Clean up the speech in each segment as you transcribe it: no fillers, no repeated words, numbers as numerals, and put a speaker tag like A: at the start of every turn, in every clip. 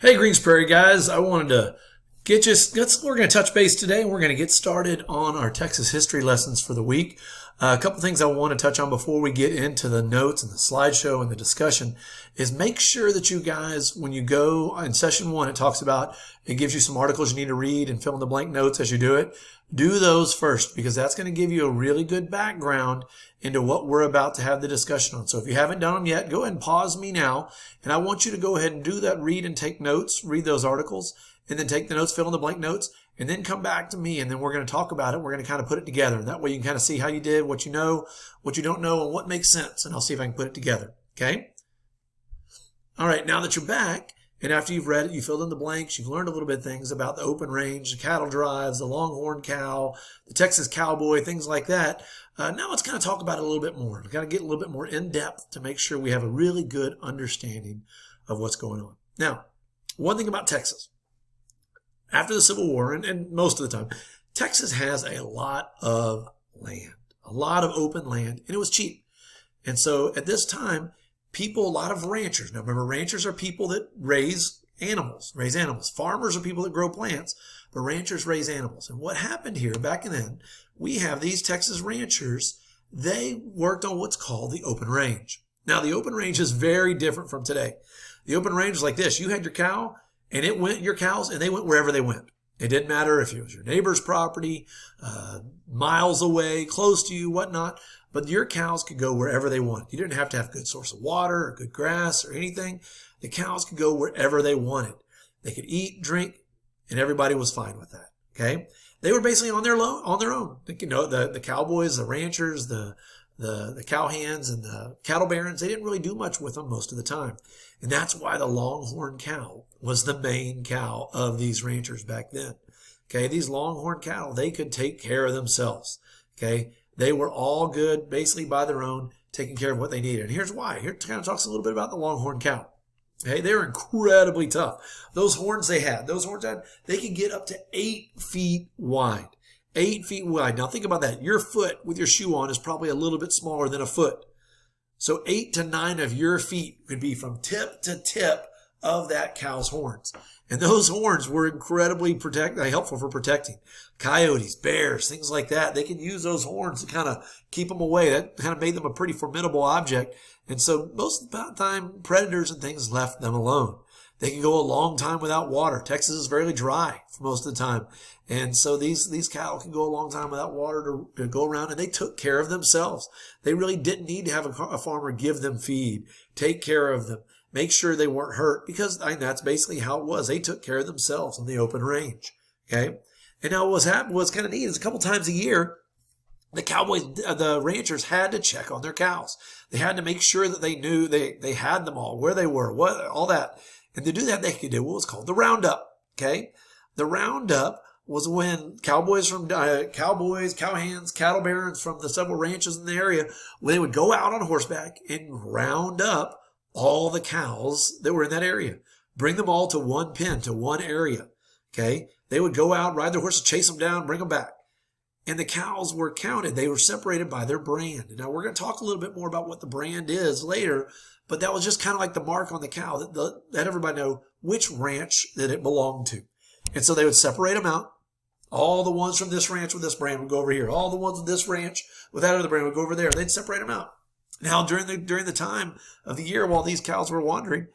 A: Hey, Greens Prairie guys, I wanted to we're going to touch base today and we're going to get started on our Texas history lessons for the week. A couple things I want to touch on before we get into the notes and the slideshow and the discussion is make sure that you guys, when you go in session one, it gives you some articles you need to read and fill in the blank notes as you do it. Do those first because that's going to give you a really good background into what we're about to have the discussion on. So if you haven't done them yet, go ahead and pause me now. And I want you to go ahead and do that, read and take notes, read those articles, and then take the notes, fill in the blank notes, and then come back to me, and then we're going to talk about it. We're going to kind of put it together. And that way you can kind of see how you did, what you know, what you don't know, and what makes sense. And I'll see if I can put it together. Okay? All right, now that you're back, and after you've read it, you filled in the blanks, you've learned a little bit of things about the open range, the cattle drives, the longhorn cow, the Texas cowboy, things like that. Now let's kind of talk about it a little bit more. We've got to get a little bit more in depth to make sure we have a really good understanding of what's going on. Now, one thing about Texas. After the Civil War, and most of the time, Texas has a lot of land, a lot of open land, and it was cheap. And so at this time, a lot of ranchers. Now remember, ranchers are people that raise animals. Farmers are people that grow plants, but ranchers raise animals. And what happened here back then, we have these Texas ranchers, they worked on what's called the open range. Now the open range is very different from today. The open range is like this. You had your cow, and your cows, and they went wherever they went. It didn't matter if it was your neighbor's property, miles away, close to you, whatnot. But your cows could go wherever they wanted. You didn't have to have a good source of water or good grass or anything. The cows could go wherever they wanted. They could eat, drink, and everybody was fine with that. Okay? They were basically on their own. You know, the cowboys, the ranchers, the cowhands, and the cattle barons, they didn't really do much with them most of the time. And that's why the longhorn cow was the main cow of these ranchers back then. Okay, these longhorn cattle, they could take care of themselves. Okay, they were all good, basically by their own, taking care of what they needed. And here's why. Here kind of talks a little bit about the longhorn cow. Okay, they were incredibly tough. Those horns, they could get up to 8 feet wide. 8 feet wide. Now think about that. Your foot with your shoe on is probably a little bit smaller than a foot. So 8 to 9 of your feet could be from tip to tip of that cow's horns. And those horns were incredibly helpful for protecting coyotes, bears, things like that. They could use those horns to kind of keep them away. That kind of made them a pretty formidable object. And so most of the time, predators and things left them alone. They can go a long time without water. Texas is very dry for most of the time. And so these cattle can go a long time without water to go around, and they took care of themselves. They really didn't need to have a farmer give them feed, take care of them, make sure they weren't hurt, because that's basically how it was. They took care of themselves on the open range. Okay? And now what's kind of neat is a couple times a year, the ranchers had to check on their cows. They had to make sure that they knew they had them all, where they were, all that. And to do that, they could do what was called the roundup. Okay? The roundup was when cowhands, cattle barons from the several ranches in the area, when they would go out on horseback and round up all the cows that were in that area. Bring them all to one pen, to one area. Okay? They would go out, ride their horses, chase them down, bring them back. And the cows were counted. They were separated by their brand. And now we're going to talk a little bit more about what the brand is later, but that was just kind of like the mark on the cow that everybody know which ranch that it belonged to. And so they would separate them out. All the ones from this ranch with this brand would go over here. All the ones with this ranch with that other brand would go over there. They'd separate them out. Now, during the time of the year while these cows were wandering,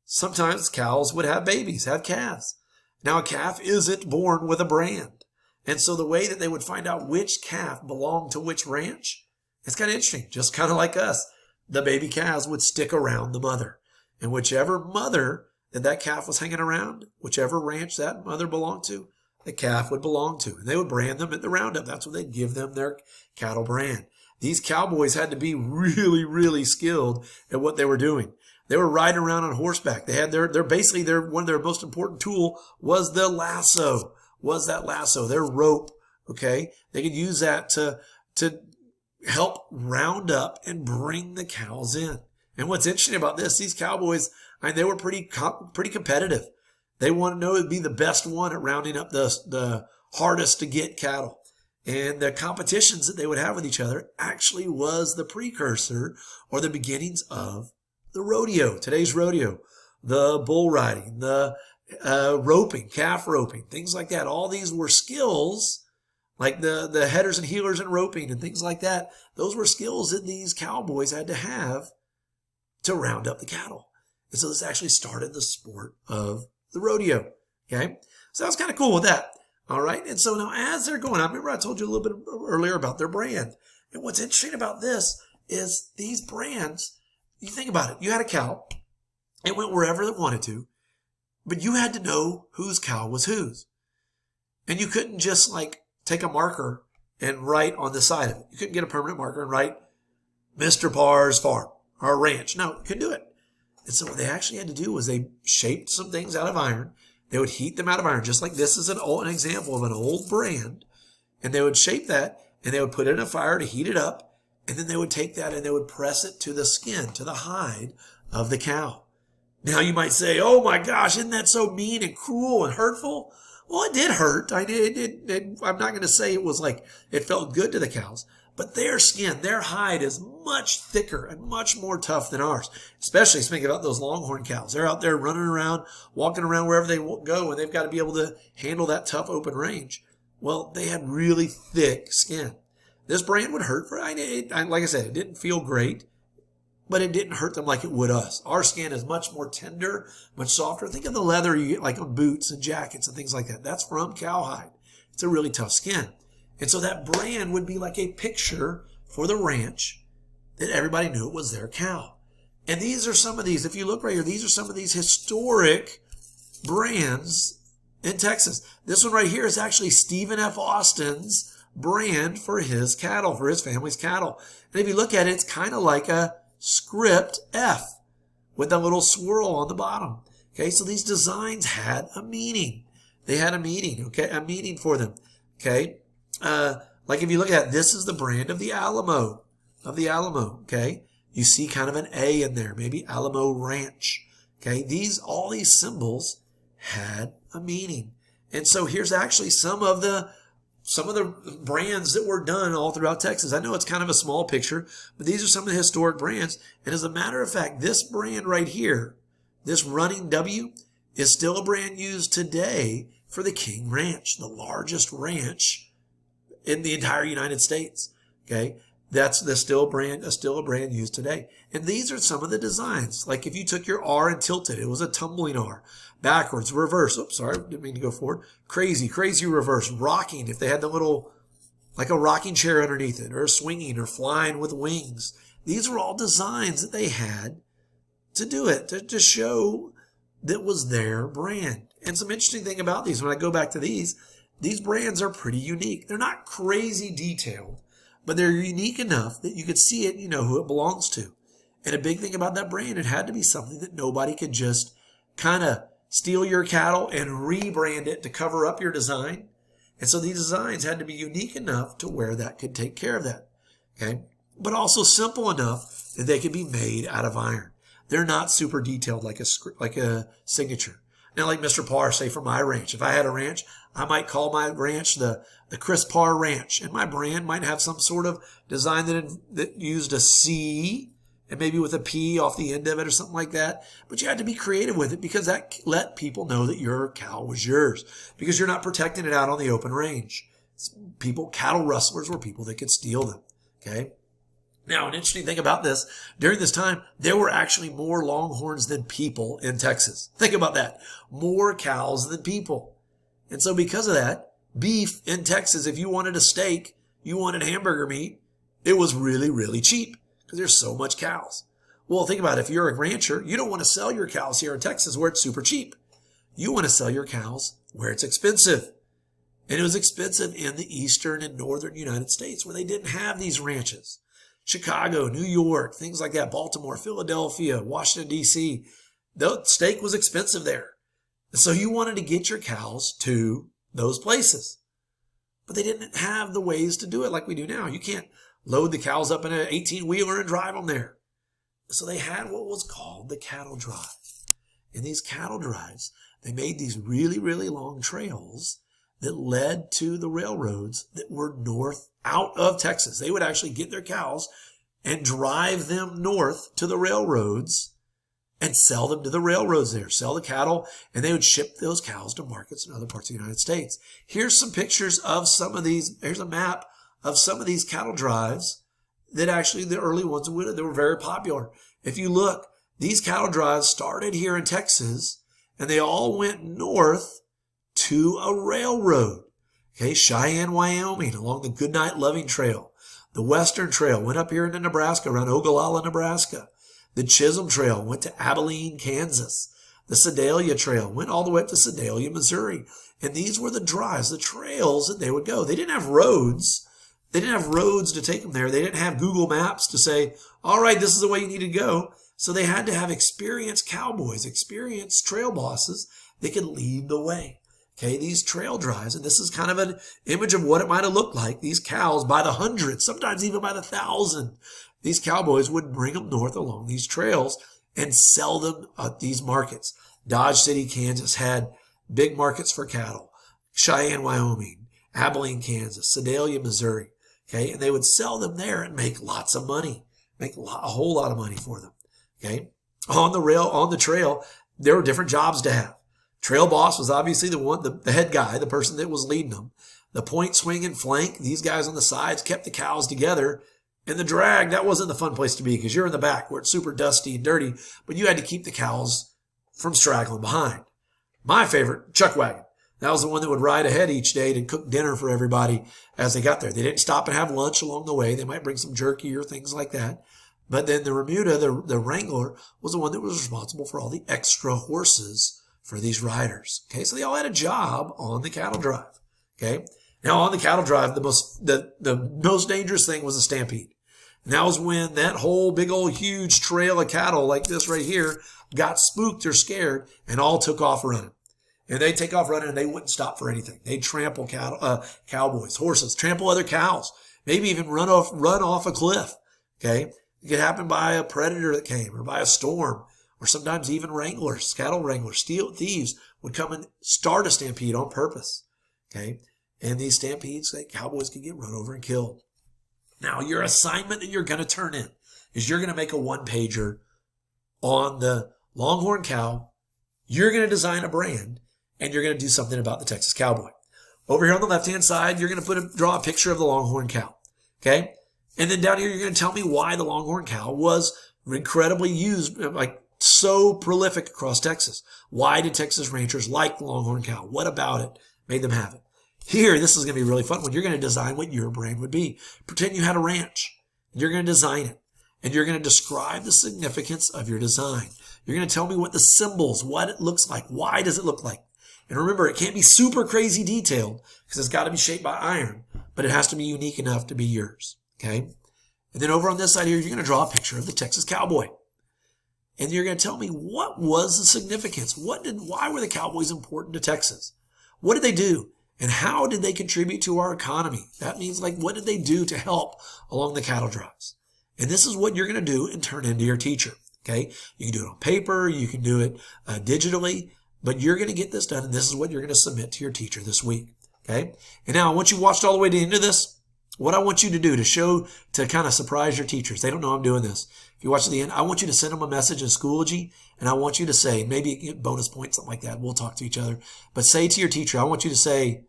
A: sometimes cows would have babies, have calves. Now, a calf isn't born with a brand. And so the way that they would find out which calf belonged to which ranch, it's kind of interesting. Just kind of like us, the baby calves would stick around the mother. And whichever mother that calf was hanging around, whichever ranch that mother belonged to, the calf would belong to. And they would brand them at the roundup. That's what they'd give them their cattle brand. These cowboys had to be really, really skilled at what they were doing. They were riding around on horseback. They had one of their most important tool was the lasso. Their rope. Okay. They could use that to help round up and bring the cows in. And what's interesting about this, these cowboys, they were pretty competitive. They wanted to know to be the best one at rounding up the hardest to get cattle. And the competitions that they would have with each other actually was the precursor or the beginnings of the rodeo, today's rodeo, the bull riding, the roping, calf roping, things like that. All these were skills, like the headers and heelers and roping and things like that. Those were skills that these cowboys had to have to round up the cattle. And so this actually started the sport of the rodeo. Okay. So that was kind of cool with that. All right. And so now as they're going, I remember I told you a little bit earlier about their brand. And what's interesting about this is these brands, you think about it. You had a cow. It went wherever it wanted to, but you had to know whose cow was whose. And you couldn't just like take a marker and write on the side of it. You couldn't get a permanent marker and write Mr. Parr's farm or ranch. No, you couldn't do it. And so what they actually had to do was they shaped some things out of iron. They would heat them out of iron, just like this is an example of an old brand. And they would shape that and they would put it in a fire to heat it up. And then they would take that and they would press it to the skin, to the hide of the cow. Now you might say, oh my gosh, isn't that so mean and cruel and hurtful? Well, it did hurt. I'm not going to say it was like it felt good to the cows, but their skin, their hide is much thicker and much more tough than ours. Especially speaking about those longhorn cows. They're out there running around, walking around wherever they go, and they've got to be able to handle that tough open range. Well, they had really thick skin. This brand would hurt like I said, it didn't feel great, but it didn't hurt them like it would us. Our skin is much more tender, much softer. Think of the leather you get like on boots and jackets and things like that. That's from cowhide. It's a really tough skin. And so that brand would be like a picture for the ranch that everybody knew it was their cow. And these are some of these, if you look right here, these are some of these historic brands in Texas. This one right here is actually Stephen F. Austin's brand for his cattle, for his family's cattle. And if you look at it, it's kind of like a script F with that little swirl on the bottom. Okay, so these designs had a meaning. They had a meaning, okay, a meaning for them. Okay, like if you look at it, this is the brand of the Alamo, okay? You see kind of an A in there, maybe Alamo Ranch. Okay, all these symbols had a meaning. And so here's actually some of the brands that were done all throughout Texas. I know it's kind of a small picture, but these are some of the historic brands. And as a matter of fact, this brand right here, this Running W, is still a brand used today for the King Ranch, the largest ranch in the entire United States. Okay, that's still a brand used today. And these are some of the designs. Like if you took your R and tilted, it was a tumbling R. Backwards, reverse. Oops, sorry, didn't mean to go forward. Crazy reverse. Rocking, if they had the little, like a rocking chair underneath it, or swinging, or flying with wings. These were all designs that they had to do it, to show that was their brand. And some interesting thing about these, when I go back to these brands are pretty unique. They're not crazy detailed, but they're unique enough that you could see it, you know who it belongs to. And a big thing about that brand, it had to be something that nobody could just kind of steal your cattle and rebrand it to cover up your design. And so these designs had to be unique enough to where that could take care of that. Okay, but also simple enough that they could be made out of iron. They're not super detailed like a signature. Now, like Mr. Parr, say for my ranch, if I had a ranch, I might call my ranch the Chris Parr Ranch, and my brand might have some sort of design that used a C and maybe with a P off the end of it or something like that. But you had to be creative with it because that let people know that your cow was yours, because you're not protecting it out on the open range. Cattle rustlers were people that could steal them. Okay. Now, an interesting thing about this, during this time, there were actually more longhorns than people in Texas. Think about that. More cows than people. And so because of that, beef in Texas, if you wanted a steak, you wanted hamburger meat, it was really, really cheap because there's so much cows. Well, think about it. If you're a rancher, you don't want to sell your cows here in Texas where it's super cheap. You want to sell your cows where it's expensive. And it was expensive in the eastern and northern United States where they didn't have these ranches. Chicago, New York, things like that, Baltimore, Philadelphia, Washington, D.C. The steak was expensive there. And so you wanted to get your cows to those places. But they didn't have the ways to do it like we do now. You can't load the cows up in an 18-wheeler and drive them there. So they had what was called the cattle drive. In these cattle drives, they made these really, really long trails that led to the railroads that were north out of Texas. They would actually get their cows and drive them north to the railroads and sell them to the railroads there, sell the cattle, and they would ship those cows to markets in other parts of the United States. Here's some pictures of some of these. Here's a map of some of these cattle drives that actually the early ones that were very popular. If you look, these cattle drives started here in Texas, and they all went north to a railroad. Okay, Cheyenne, Wyoming, along the Goodnight Loving Trail. The Western Trail went up here into Nebraska, around Ogallala, Nebraska. The Chisholm Trail went to Abilene, Kansas. The Sedalia Trail went all the way up to Sedalia, Missouri. And these were the drives, the trails that they would go. They didn't have roads. They didn't have roads to take them there. They didn't have Google Maps to say, all right, this is the way you need to go. So they had to have experienced cowboys, experienced trail bosses that could lead the way. Okay, these trail drives, and this is kind of an image of what it might have looked like. These cows by the hundreds, sometimes even by the thousand. These cowboys would bring them north along these trails and sell them at these markets. Dodge City, Kansas had big markets for cattle. Cheyenne, Wyoming, Abilene, Kansas, Sedalia, Missouri. Okay, and they would sell them there and make lots of money, make a whole lot of money for them. Okay, on the trail, there were different jobs to have. Trail boss was obviously the head guy, the person that was leading them. The point, swing, and flank, these guys on the sides kept the cows together. And the drag, that wasn't the fun place to be because you're in the back where it's super dusty and dirty, but you had to keep the cows from straggling behind. My favorite, chuck wagon. That was the one that would ride ahead each day to cook dinner for everybody as they got there. They didn't stop and have lunch along the way. They might bring some jerky or things like that. But then the Remuda, the Wrangler, was the one that was responsible for all the extra horses for these riders. Okay, so they all had a job on the cattle drive. Okay, now on the cattle drive, the most dangerous thing was a stampede. And that was when that whole big old huge trail of cattle like this right here got spooked or scared and all took off running. And they'd take off running and they wouldn't stop for anything. They'd trample cowboys, horses, trample other cows, maybe even run off a cliff. Okay, it could happen by a predator that came or by a storm. Or sometimes even wranglers, cattle wranglers, thieves would come and start a stampede on purpose. Okay, and these stampedes, cowboys could get run over and killed. Now, your assignment that you're going to turn in is you're going to make a one-pager on the Longhorn cow. You're going to design a brand, and you're going to do something about the Texas Cowboy. Over here on the left-hand side, you're going to draw a picture of the Longhorn cow. Okay, and then down here, you're going to tell me why the Longhorn cow was incredibly used, like so prolific across Texas. Why did Texas ranchers like the Longhorn cow? What about it made them have it? Here, this is going to be really fun when you're going to design what your brand would be. Pretend you had a ranch. You're going to design it. And you're going to describe the significance of your design. You're going to tell me what the symbols, what it looks like. Why does it look like? And remember, it can't be super crazy detailed because it's got to be shaped by iron, but it has to be unique enough to be yours. Okay? And then over on this side here, you're going to draw a picture of the Texas Cowboy. And you're going to tell me what was the significance? Why were the Cowboys important to Texas? What did they do? And how did they contribute to our economy? That means, like, what did they do to help along the cattle drives? And this is what you're going to do and turn into your teacher. Okay? You can do it on paper. You can do it digitally. But you're going to get this done, and this is what you're going to submit to your teacher this week. Okay? And now, once you watched all the way to the end of this, what I want you to do to kind of surprise your teachers, they don't know I'm doing this. If you watch to the end, I want you to send them a message in Schoology, and I want you to say, maybe bonus points, something like that. We'll talk to each other. But say to your teacher, I want you to say,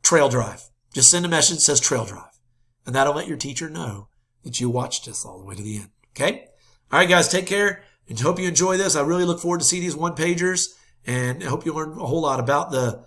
A: trail drive. Just send a message that says trail drive. And that'll let your teacher know that you watched this all the way to the end. Okay? All right, guys, take care, and hope you enjoy this. I really look forward to see these one-pagers, and I hope you learn a whole lot about the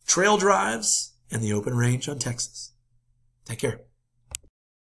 A: trail drives and the open range on Texas. Take care.